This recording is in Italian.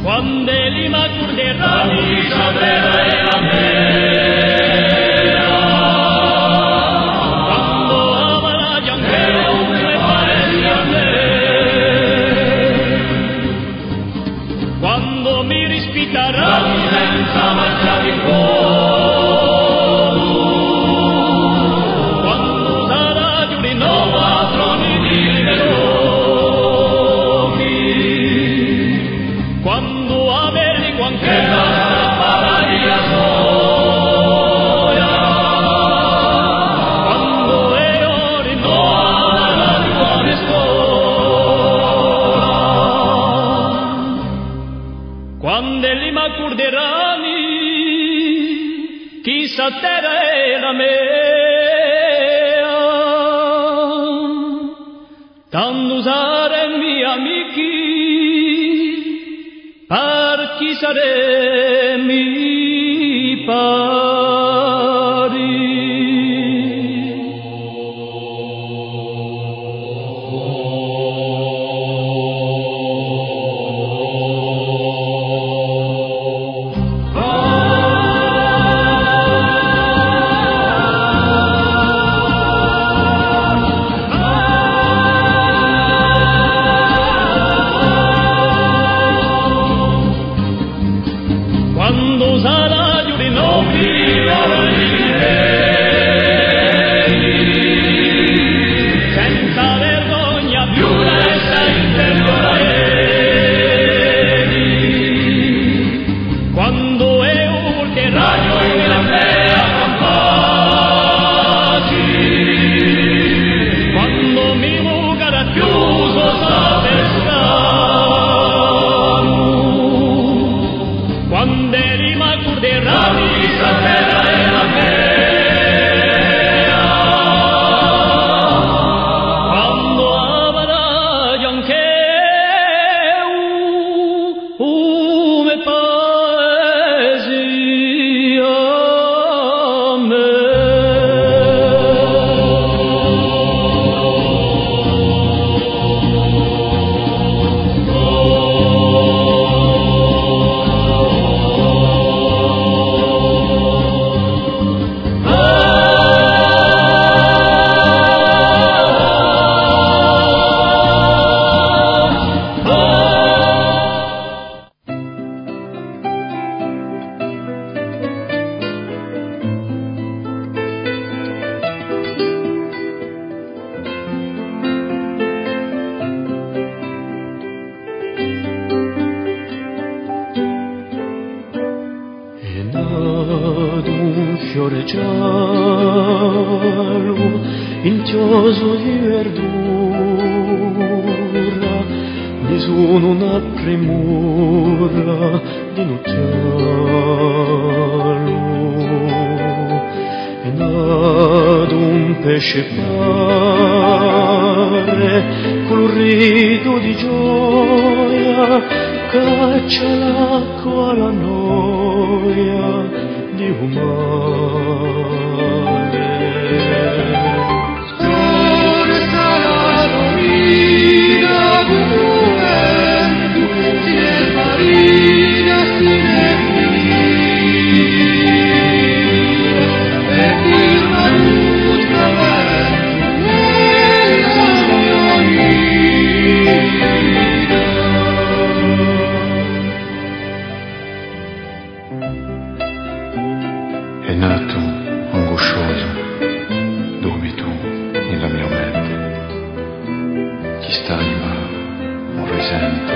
Quando li m'accorderai sapere la mera, quando avrà gianchero come parenti a me, quando mi rispitterà senza marcia di fuoco, quando sarà giù di nuovo a troni di che la strappata di la soia, quando io rinnovo la tua scuola, quando li m'accorderanno chi sa terra è la mea, tanto usare miei amici per chi saremmi pari. Quando sarà giù di noi giallo, intioso di verdura, nessuno una premura di nocchialo. E ad un pesce pare col rido di gioia, caccia l'acqua la noia di un mare. Scorsa la domina juventus, si è marina si È nato angoscioso, dormi tu nella mia mente, chi sta in un risento